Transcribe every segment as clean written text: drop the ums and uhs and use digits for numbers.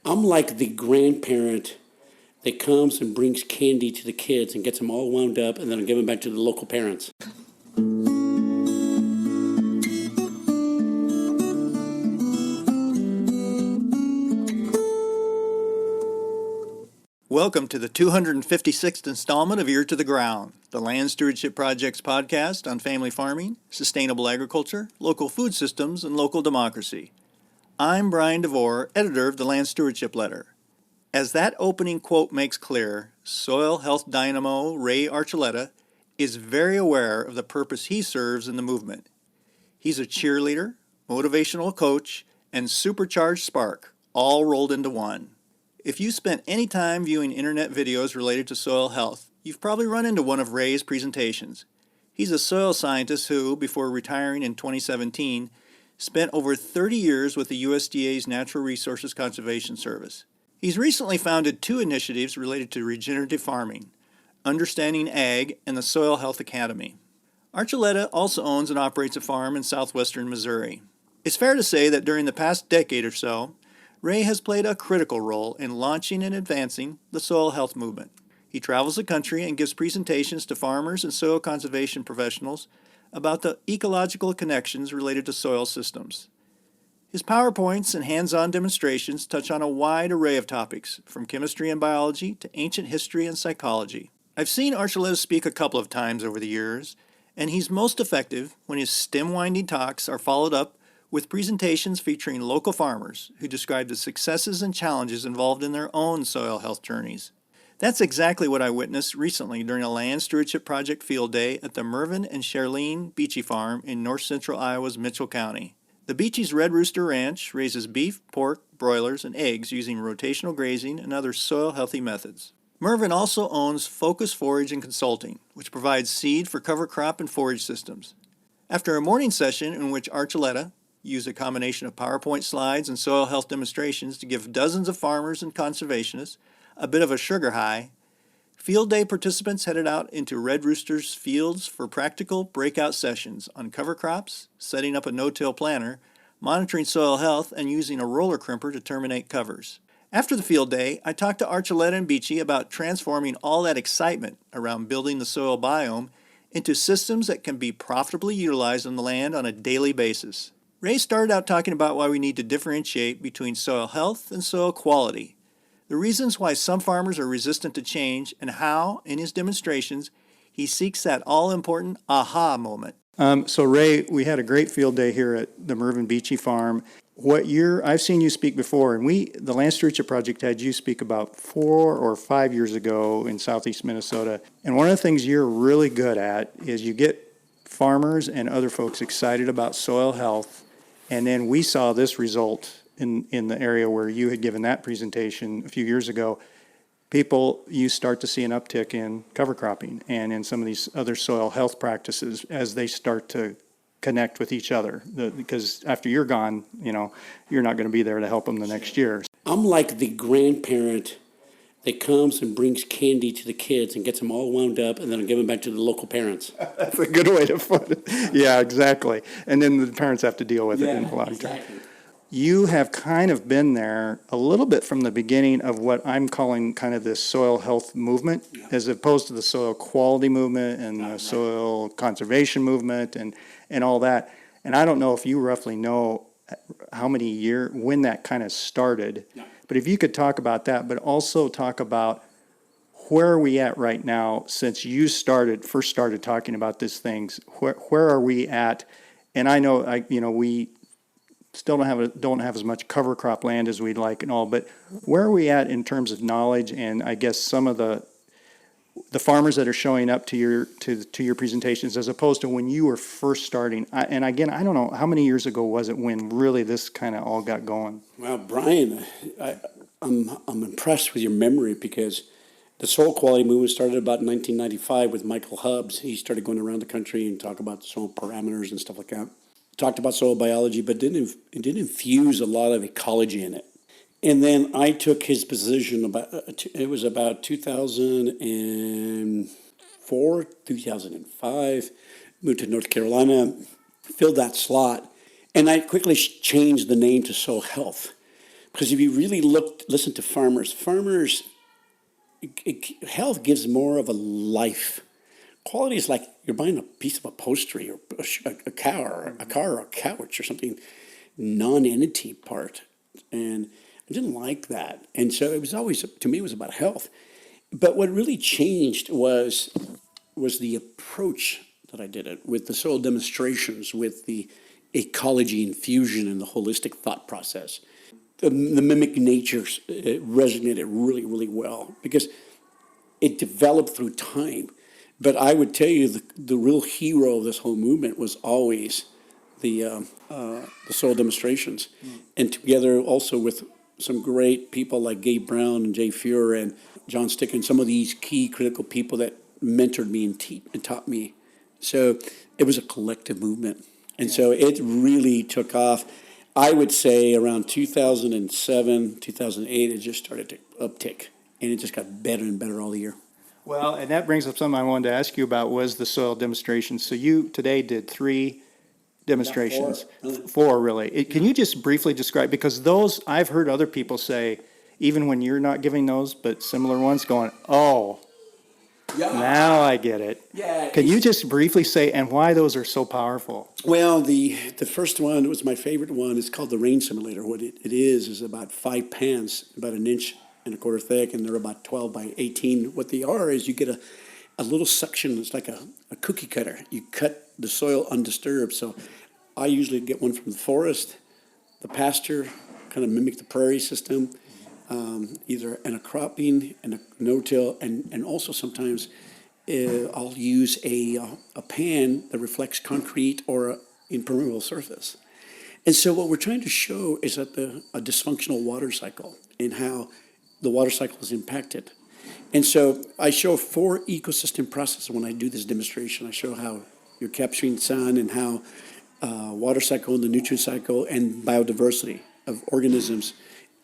I'm like the grandparent that comes and brings candy to the kids and gets them all wound up and then give them back to the local parents. Welcome to the 256th installment of Ear to the Ground, the Land Stewardship Project's podcast on family farming, sustainable agriculture, local food systems, and local democracy. I'm Brian DeVore, editor of the Land Stewardship Letter. As that opening quote makes clear, soil health dynamo Ray Archuleta is very aware of the purpose he serves in the movement. He's a cheerleader, motivational coach, and supercharged spark, all rolled into one. If you spent any time viewing internet videos related to soil health, you've probably run into one of Ray's presentations. He's a soil scientist who, before retiring in 2017, spent over 30 years with the USDA's Natural Resources Conservation Service. He's recently founded two initiatives related to regenerative farming, Understanding Ag and the Soil Health Academy. Archuleta also owns and operates a farm in southwestern Missouri. It's fair to say that during the past decade or so, Ray has played a critical role in launching and advancing the soil health movement. He travels the country and gives presentations to farmers and soil conservation professionals about the ecological connections related to soil systems. His PowerPoints and hands-on demonstrations touch on a wide array of topics, from chemistry and biology to ancient history and psychology. I've seen Archuleta speak a couple of times over the years, and he's most effective when his stem-winding talks are followed up with presentations featuring local farmers who describe the successes and challenges involved in their own soil health journeys. That's exactly what I witnessed recently during a Land Stewardship Project field day at the Mervyn and Charlene Beachy Farm in north central Iowa's Mitchell County. The Beachy's Red Rooster Ranch raises beef, pork, broilers, and eggs using rotational grazing and other soil-healthy methods. Mervyn also owns Focus Forage and Consulting, which provides seed for cover crop and forage systems. After a morning session in which Archuleta used a combination of PowerPoint slides and soil health demonstrations to give dozens of farmers and conservationists a bit of a sugar high, field day participants headed out into Red Rooster's fields for practical breakout sessions on cover crops, setting up a no-till planter, monitoring soil health, and using a roller crimper to terminate covers. After the field day, I talked to Archuleta and Beachy about transforming all that excitement around building the soil biome into systems that can be profitably utilized on the land on a daily basis. Ray started out talking about why we need to differentiate between soil health and soil quality, the reasons why some farmers are resistant to change, and how, in his demonstrations, he seeks that all-important aha moment. So Ray, we had a great field day here at the Mervyn Beachy Farm. I've seen you speak before, and the Land Stewardship Project had you speak about 4 or 5 years ago in southeast Minnesota. And one of the things you're really good at is you get farmers and other folks excited about soil health. And then we saw this result in the area where you had given that presentation a few years ago. You start to see an uptick in cover cropping and in some of these other soil health practices as they start to connect with each other. Because after you're gone, you're not going to be there to help them the next year. I'm like the grandparent that comes and brings candy to the kids and gets them all wound up and then give them back to the local parents. That's a good way to put it. Yeah, exactly. And then the parents have to deal with it in the long term. Exactly. You have kind of been there a little bit from the beginning of what I'm calling kind of this soil health movement, as opposed to the soil quality movement and the soil conservation movement and all that. And I don't know if you roughly know when that kind of started. Yeah. But if you could talk about that, but also talk about where are we at right now since you first started talking about these things. Where are we at? And I know we still don't have as much cover crop land as we'd like and all, but where are we at in terms of knowledge and I guess some of the farmers that are showing up to your presentations as opposed to when you were first starting? And again, I don't know, how many years ago was it when really this kind of all got going? Well, Brian, I'm impressed with your memory because the soil quality movement started about 1995 with Michael Hubbs. He started going around the country and talk about soil parameters and stuff like that. Talked about soil biology, but it didn't infuse a lot of ecology in it. And then I took his position it was about 2004, 2005, moved to North Carolina, filled that slot, and I quickly changed the name to Soil Health. Because if you really listen to farmers, health gives more of a life. Quality is like you're buying a piece of upholstery or a car or a couch or something, non-entity part. And I didn't like that. And so it was always, to me, it was about health. But what really changed was the approach that I did it with the soil demonstrations, with the ecology infusion and the holistic thought process. The mimic nature resonated really, really well because it developed through time. But I would tell you the real hero of this whole movement was always the soil demonstrations, and together also with some great people like Gabe Brown and Jay Fuhrer and John Stick and some of these key critical people that mentored me and taught me. So it was a collective movement, and so it really took off. I would say around 2007, 2008, it just started to uptick, and it just got better and better all year. Well, and that brings up something I wanted to ask you about was the soil demonstrations. So you today did 3 demonstrations, four really. Can you just briefly describe, because those, I've heard other people say, even when you're not giving those, but similar ones going, oh, now I get it. Yeah. Can you just briefly say, and why those are so powerful? Well, the first one was my favorite one. It's called the Rain Simulator. What it is about 5 pans, about 1.25 inches thick, and they're about 12 by 18. What they are is you get a little suction. It's like a cookie cutter. You cut the soil undisturbed. So I usually get one from the forest, the pasture, kind of mimic the prairie system, either in a cropping and a no-till, and also sometimes I'll use a pan that reflects concrete or an impermeable surface. And so what we're trying to show is that a dysfunctional water cycle and how the water cycle is impacted. And so I show 4 ecosystem processes when I do this demonstration. I show how you're capturing sun and how water cycle and the nutrient cycle and biodiversity of organisms.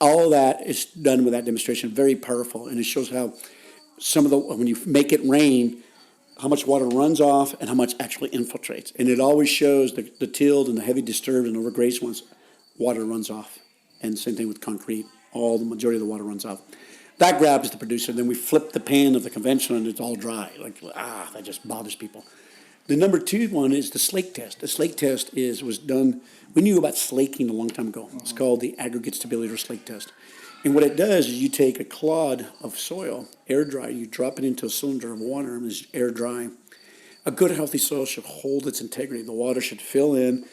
All that is done with that demonstration, very powerful, and it shows how when you make it rain, how much water runs off and how much actually infiltrates. And it always shows the tilled and the heavy disturbed and overgrazed ones, water runs off. And same thing with concrete, the majority of the water runs off. That grabs the producer, then we flip the pan of the conventional and it's all dry. That just bothers people. The number 2 one is the slake test. The slake test was done, we knew about slaking a long time ago. It's called the aggregate stability or slake test. And what it does is you take a clod of soil, air dry, you drop it into a cylinder of water and it's air dry. A good healthy soil should hold its integrity. The water should fill in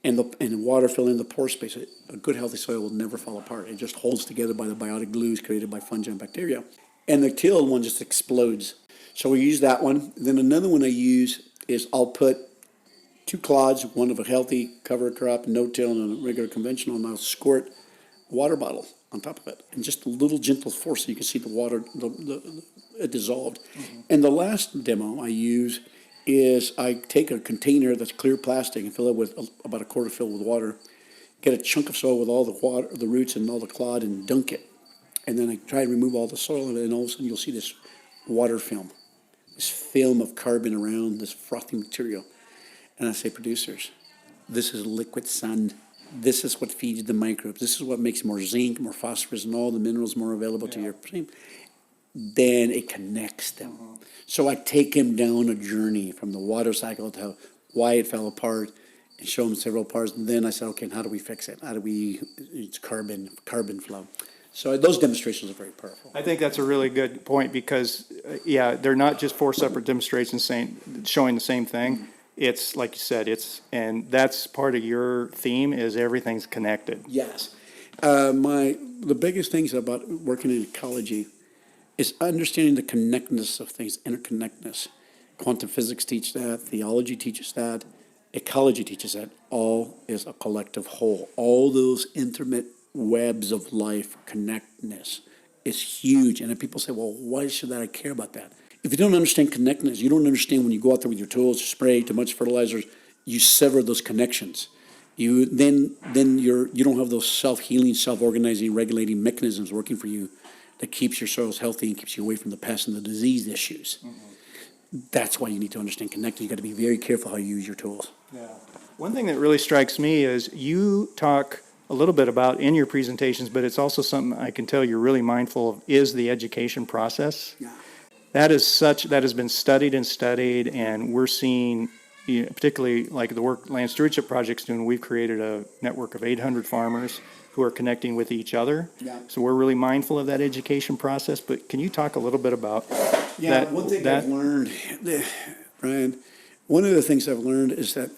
and the water fill in the pore space. A good healthy soil will never fall apart. It just holds together by the biotic glues created by fungi and bacteria. And the tilled one just explodes. So we use that one. Then another one I use is I'll put 2 clods, one of a healthy cover crop, no-till, and a regular conventional, and I'll squirt a water bottle on top of it, and just a little gentle force so you can see the water it dissolved. Mm-hmm. And the last demo I use is I take a container that's clear plastic and fill it with about a quarter filled with water, get a chunk of soil with all the water, the roots and all the clod, and dunk it. And then I try to remove all the soil, and then all of a sudden you'll see this water film. This film of carbon around this frothy material. And I say, producers, this is liquid sun. This is what feeds the microbes. This is what makes more zinc, more phosphorus, and all the minerals more available to your stream. Then it connects them. Mm-hmm. So I take them down a journey from the water cycle to why it fell apart and show them several parts. And then I said, okay, and how do we fix it? It's carbon flow. So those demonstrations are very powerful. I think that's a really good point because, they're not just 4 separate demonstrations showing the same thing. It's like you said, and that's part of your theme is everything's connected. Yes. The biggest things about working in ecology is understanding the connectedness of things, interconnectedness. Quantum physics teach that, theology teaches that, ecology teaches that. All is a collective whole. All those intimate webs of life, connectedness is huge. And then people say, well, why should I care about that? If you don't understand connectedness, you don't understand when you go out there with your tools, spray too much fertilizers, you sever those connections. You don't have those self-healing, self-organizing, regulating mechanisms working for you that keeps your soils healthy and keeps you away from the pests and the disease issues. Mm-hmm. That's why you need to understand connectedness. You got to be very careful how you use your tools. Yeah. One thing that really strikes me is you talk a little bit about in your presentations, but it's also something I can tell you're really mindful of, is the education process. Yeah. That has been studied, and we're seeing, particularly like the work Land Stewardship Project's doing, we've created a network of 800 farmers who are connecting with each other. Yeah. So we're really mindful of that education process, but can you talk a little bit about that? One thing I've learned, Brian, one of the things I've learned is that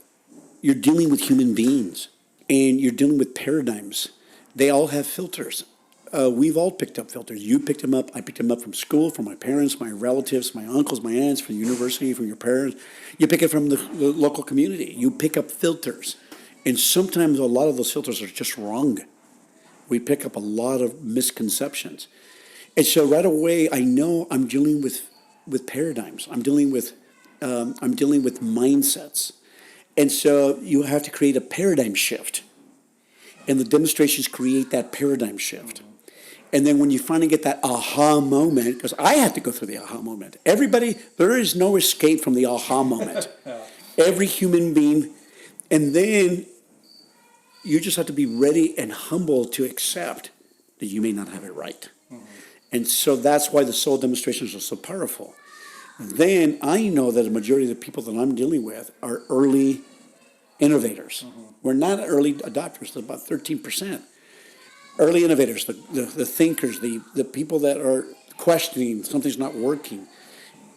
you're dealing with human beings and you're dealing with paradigms. They all have filters. We've all picked up filters. You picked them up. I picked them up from school, from my parents, my relatives, my uncles, my aunts, from the university, from your parents. You pick it from the local community. You pick up filters. And sometimes a lot of those filters are just wrong. We pick up a lot of misconceptions. And so right away, I know I'm dealing with paradigms. I'm dealing with mindsets. And so you have to create a paradigm shift. And the demonstrations create that paradigm shift. And then when you finally get that aha moment, because I had to go through the aha moment. Everybody, there is no escape from the aha moment. Every human being. And then you just have to be ready and humble to accept that you may not have it right. Mm-hmm. And so that's why the soul demonstrations are so powerful. Then I know that the majority of the people that I'm dealing with are early innovators. Mm-hmm. We're not early adopters, they're about 13%. Early innovators, the thinkers, the people that are questioning something's not working.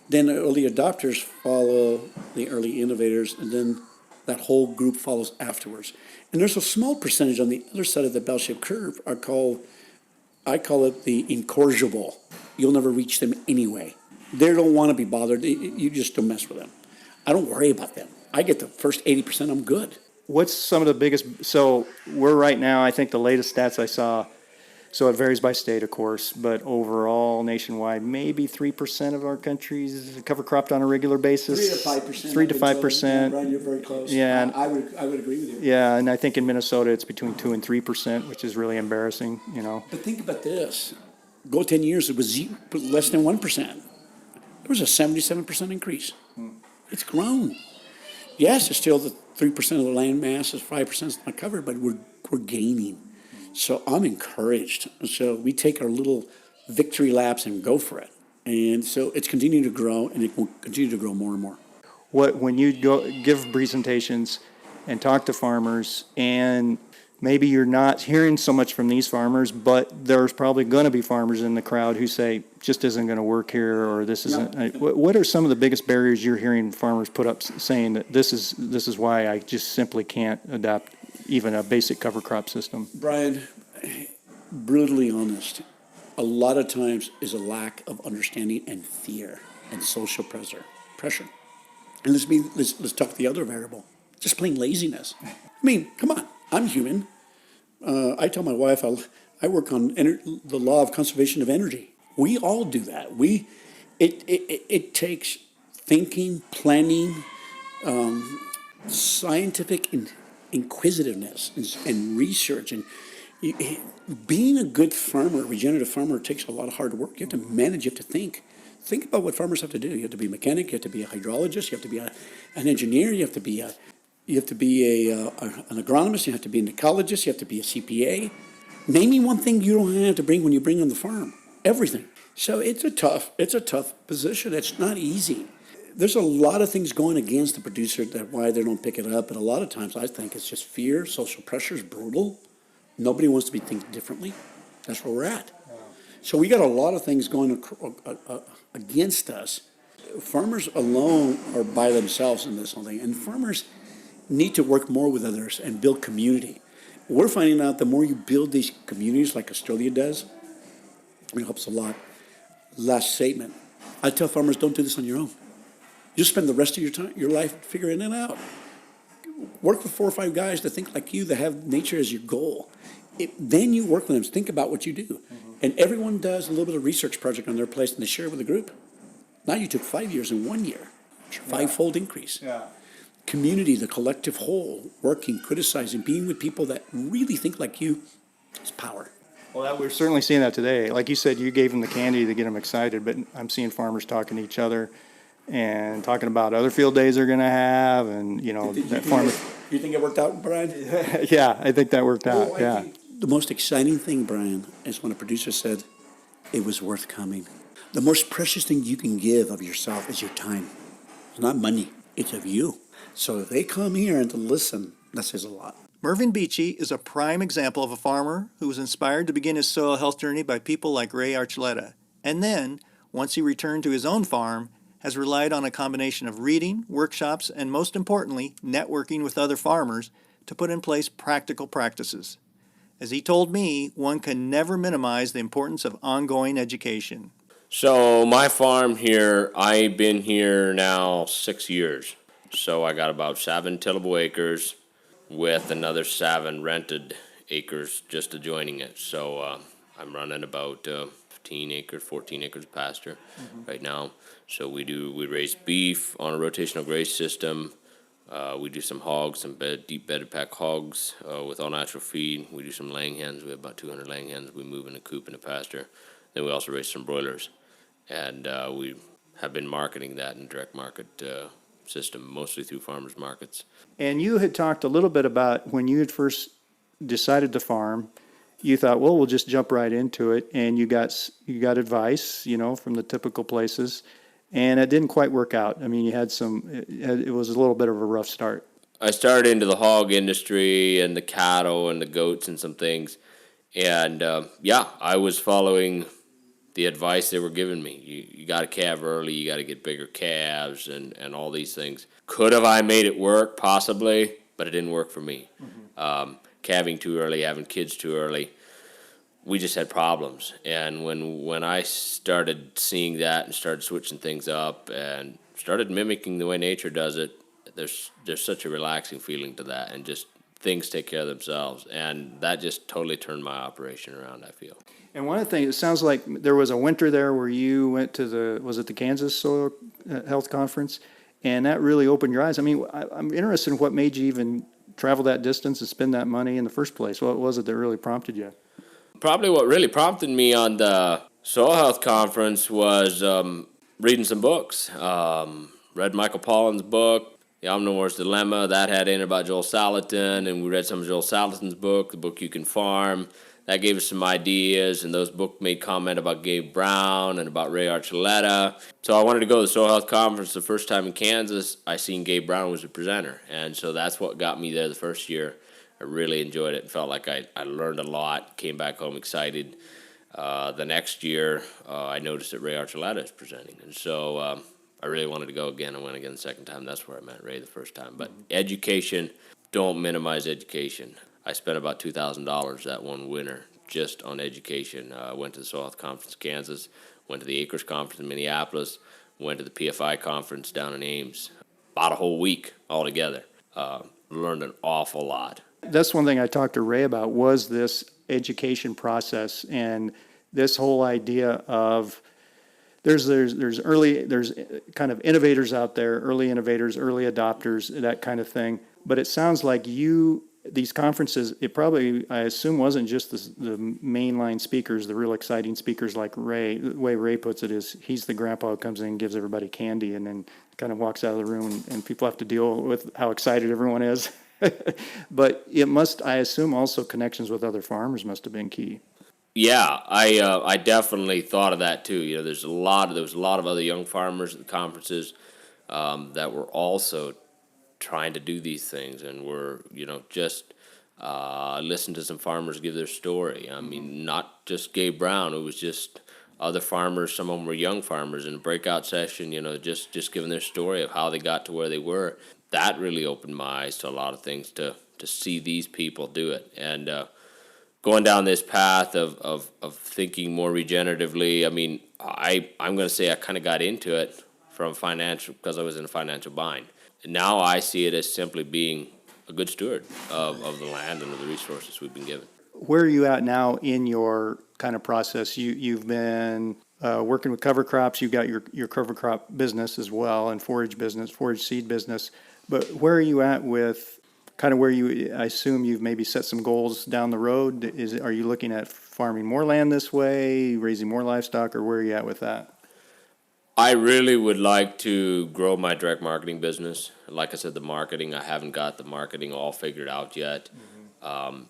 Then the early adopters follow the early innovators, and then that whole group follows afterwards. And there's a small percentage on the other side of the bell-shaped curve I call it the incorrigible. You'll never reach them anyway. They don't want to be bothered. You just don't mess with them. I don't worry about them. I get the first 80%, I'm good. What's some of the biggest, so we're right now, I think the latest stats I saw, so it varies by state, of course, but overall nationwide, maybe 3% of our country's cover cropped on a regular basis. 3 to 5%. 3 to 5%. Brian, you're very close. Yeah. I would agree with you. Yeah, and I think in Minnesota it's between 2 and 3%, which is really embarrassing, But think about this. Go 10 years, it was less than 1%. There was a 77% increase. It's grown. Yes, it's still the 3% of the land mass is 5% is not covered, but we're gaining. So I'm encouraged. So we take our little victory laps and go for it. And so it's continuing to grow, and it will continue to grow more and more. When you go give presentations and talk to farmers, and maybe you're not hearing so much from these farmers, but there's probably going to be farmers in the crowd who say, just isn't going to work here, or this isn't. What are some of the biggest barriers you're hearing farmers put up, saying that this is why I just simply can't adopt even a basic cover crop system? Brian, brutally honest, a lot of times is a lack of understanding and fear and social pressure. And let's talk the other variable, just plain laziness. I mean, come on, I'm human. I tell my wife I work on the law of conservation of energy. We all do that. It takes thinking, planning, scientific inquisitiveness and research. And being a good farmer, regenerative farmer, takes a lot of hard work. You have to manage, you have to think. Think about what farmers have to do. You have to be a mechanic, you have to be a hydrologist, you have to be an engineer, you have to be an agronomist, you have to be an ecologist, you have to be a CPA. Name me one thing you don't have to bring when you bring on the farm. Everything. So it's a tough position. It's not easy. There's a lot of things going against the producer that why they don't pick it up, and a lot of times I think it's just fear. Social pressure is brutal. Nobody wants to be thinking differently. That's where we're at. So we got a lot of things going against us. Farmers alone are by themselves in this whole thing, and farmers need to work more with others and build community. We're finding out the more you build these communities like Australia does, it helps a lot. Last statement. I tell farmers, don't do this on your own. You spend the rest of your life figuring it out. Work with 4 or 5 guys that think like you, that have nature as your goal. Then you work with them. Think about what you do. Mm-hmm. And everyone does a little bit of research project on their place, and they share it with the group. Now you took 5 years in 1 year. It's a 5-fold increase. Yeah. Community, the collective whole, working, criticizing, being with people that really think like you is power. Well, we're certainly seeing that today. Like you said, you gave them the candy to get them excited, but I'm seeing farmers talking to each other and talking about other field days they're going to have, and that farmers. You think it worked out, Brian? Yeah, I think that worked out, Oh, I yeah. think the most exciting thing, Brian, is when a producer said it was worth coming. The most precious thing you can give of yourself is your time. It's not money, it's of you. So if they come here and to listen, that says a lot. Mervyn Beachy is a prime example of a farmer who was inspired to begin his soil health journey by people like Ray Archuleta, and then, once he returned to his own farm, has relied on a combination of reading, workshops, and most importantly, networking with other farmers to put in place practical practices. As he told me, one can never minimize the importance of ongoing education. So my farm here, I've been here now 6 years. So I got about 7 tillable acres with another 7 rented acres just adjoining it. So I'm running about 15 acres, 14 acres of pasture right now. So we raise beef on a rotational graze system. We do some hogs, some deep bedded pack hogs with all natural feed. We do some laying hens. We have about 200 laying hens. We move in a coop in a pasture. Then we also raise some broilers. And we have been marketing that in direct market system, mostly through farmers markets. And you had talked a little bit about when you had first decided to farm, you thought, well, we'll just jump right into it, and you got advice, from the typical places, and it didn't quite work out. I mean, you had it was a little bit of a rough start. I started into the hog industry and the cattle and the goats and some things, and I was following the advice they were giving me. You got to calve early, you got to get bigger calves and all these things. Could have I made it work? Possibly, but it didn't work for me. Calving too early, having kids too early, we just had problems. And when I started seeing that and started switching things up and started mimicking the way nature does it, there's such a relaxing feeling to that, and just things take care of themselves. And that just totally turned my operation around, I feel. And one of the things, it sounds like there was a winter there where you went to was it the Kansas Soil Health Conference? And that really opened your eyes. I mean, I'm interested in what made you even travel that distance and spend that money in the first place. What was it that really prompted you? Probably what really prompted me on the Soil Health Conference was reading some books. Read Michael Pollan's book, The Omnivore's Dilemma. That had in about Joel Salatin, and we read some of Joel Salatin's book, the book You Can Farm. That gave us some ideas, and those books made comment about Gabe Brown and about Ray Archuleta. So I wanted to go to the Soil Health Conference the first time in Kansas. I seen Gabe Brown was a presenter, and so that's what got me there the first year. I really enjoyed it and felt like I learned a lot, came back home excited. The next year, I noticed that Ray Archuleta is presenting, and so I really wanted to go again. I went again the second time. That's where I met Ray the first time. But education, don't minimize education. I spent about $2,000 that one winter just on education. I went to the Soil Health Conference in Kansas, went to the Acres Conference in Minneapolis, went to the PFI Conference down in Ames. About a whole week altogether. Learned an awful lot. That's one thing I talked to Ray about, was this education process and this whole idea of there's kind of innovators out there, early innovators, early adopters, that kind of thing. But it sounds like these conferences, it probably, I assume, wasn't just the mainline speakers, the real exciting speakers like Ray. The way Ray puts it is he's the grandpa who comes in and gives everybody candy and then kind of walks out of the room, and people have to deal with how excited everyone is. But it must, I assume, also connections with other farmers must have been key. Yeah, I definitely thought of that too. There was a lot of other young farmers at the conferences that were also trying to do these things, and were just listen to some farmers give their story. I mean, not just Gabe Brown. It was just other farmers. Some of them were young farmers in a breakout session. Just giving their story of how they got to where they were. That really opened my eyes to a lot of things to see these people do it, and going down this path of thinking more regeneratively. I mean, I'm going to say I kind of got into it from financial, because I was in a financial bind. And now I see it as simply being a good steward of the land and of the resources we've been given. Where are you at now in your kind of process? You've been working with cover crops. You've got your cover crop business as well, and forage seed business. But where are you at with kind of I assume you've maybe set some goals down the road? Are you looking at farming more land this way, raising more livestock, or where are you at with that? I really would like to grow my direct marketing business. Like I said, the marketing, I haven't got the marketing all figured out yet.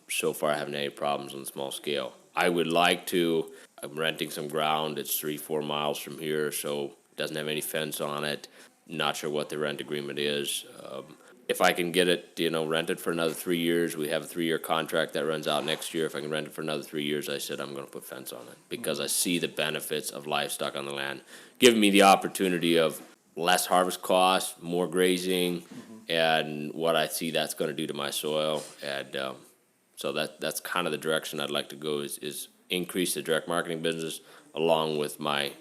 So far, I haven't had any problems on the small scale. I would like to. I'm renting some ground. It's 3-4 miles from here, so it doesn't have any fence on it. Not sure what the rent agreement is. If I can get it, rented for another 3 years, we have a 3-year contract that runs out next year. If I can rent it for another 3 years, I said I'm going to put fence on it because I see the benefits of livestock on the land, giving me the opportunity of less harvest costs, more grazing, and what I see that's going to do to my soil. And so that's kind of the direction I'd like to go is increase the direct marketing business along with my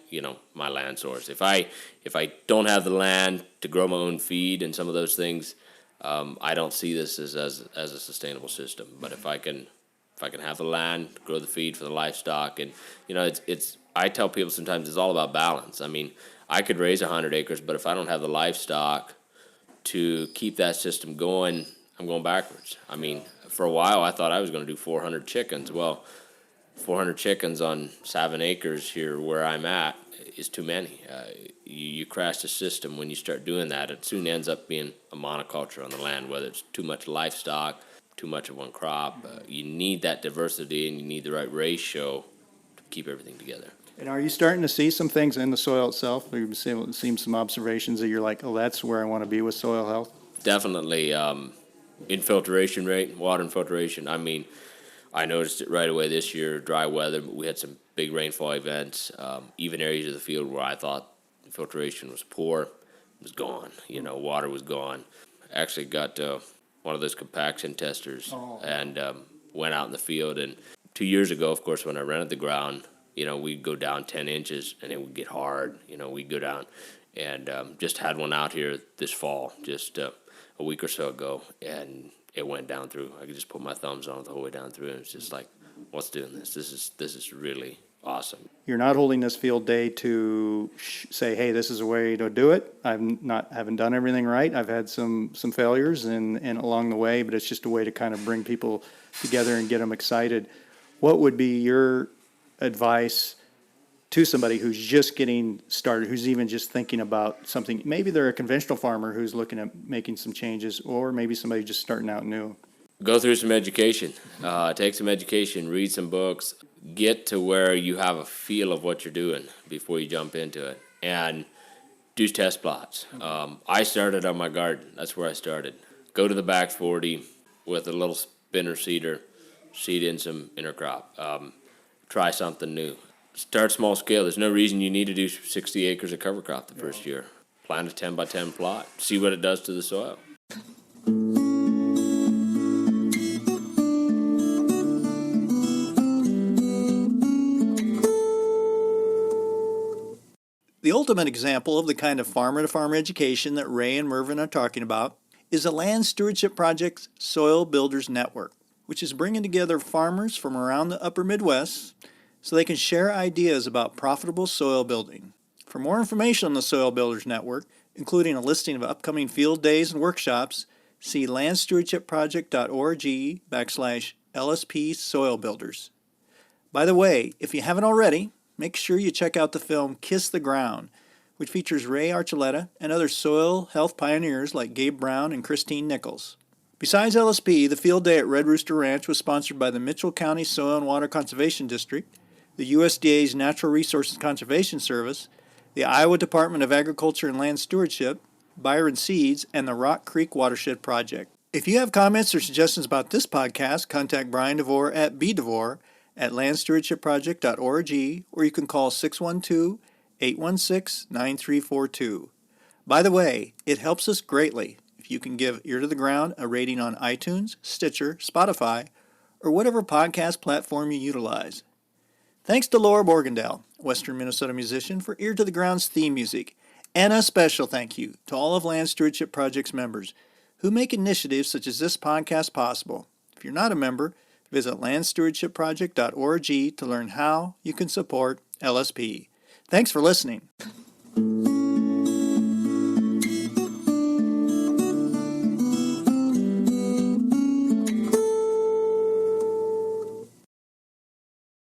my land source. If I don't have the land to grow my own feed and some of those things, I don't see this as a sustainable system. But if I can have the land, grow the feed for the livestock, and it's I tell people sometimes it's all about balance. I mean, I could raise 100 acres, but if I don't have the livestock to keep that system going, I'm going backwards. I mean, for a while I thought I was going to do 400 chickens. Well, 400 chickens on 7 acres here where I'm at is too many. You crash the system when you start doing that. It soon ends up being a monoculture on the land, whether it's too much livestock, too much of one crop. You need that diversity and you need the right ratio to keep everything together. And are you starting to see some things in the soil itself? We've seen some observations that you're like, oh, that's where I want to be with soil health? Definitely infiltration rate, water infiltration. I mean, I noticed it right away this year, dry weather. We had some big rainfall events, even areas of the field where I thought filtration was poor, it was gone. Water was gone. Actually got one of those compaction testers and went out in the field. And 2 years ago, of course, when I rented the ground, we'd go down 10 inches and it would get hard. We'd go down and just had one out here this fall, just a week or so ago, and it went down through. I could just put my thumbs on it the whole way down through, and it's just like, what's doing this? This is really awesome. You're not holding this field day to say, hey, this is a way to do it. Haven't done everything right. I've had some failures and along the way, but it's just a way to kind of bring people together and get them excited. What would be your advice to somebody who's just getting started, who's even just thinking about something? Maybe they're a conventional farmer who's looking at making some changes, or maybe somebody just starting out new. Go through some education. Take some education, read some books, get to where you have a feel of what you're doing before you jump into it, and do test plots. I started on my garden. That's where I started. Go to the back 40 with a little spinner seeder, seed in some intercrop. Try something new. Start small scale. There's no reason you need to do 60 acres of cover crop the first year. Plant a 10 by 10 plot. See what it does to the soil. The ultimate example of the kind of farmer-to-farmer education that Ray and Mervyn are talking about is the Land Stewardship Project's Soil Builders Network, which is bringing together farmers from around the upper Midwest so they can share ideas about profitable soil building. For more information on the Soil Builders Network, including a listing of upcoming field days and workshops, see landstewardshipproject.org/LSP Soil Builders. By the way, if you haven't already, make sure you check out the film Kiss the Ground, which features Ray Archuleta and other soil health pioneers like Gabe Brown and Christine Nichols. Besides LSP, the field day at Red Rooster Ranch was sponsored by the Mitchell County Soil and Water Conservation District, the USDA's Natural Resources Conservation Service, the Iowa Department of Agriculture and Land Stewardship, Byron Seeds, and the Rock Creek Watershed Project. If you have comments or suggestions about this podcast, contact Brian DeVore at bdevore@landstewardshipproject.org, or you can call 612-816-9342. By the way, it helps us greatly if you can give Ear to the Ground a rating on iTunes, Stitcher, Spotify, or whatever podcast platform you utilize. Thanks to Laura Borgendale, Western Minnesota musician, for Ear to the Ground's theme music, and a special thank you to all of Land Stewardship Project's members who make initiatives such as this podcast possible. If you're not a member, visit landstewardshipproject.org to learn how you can support LSP. Thanks for listening.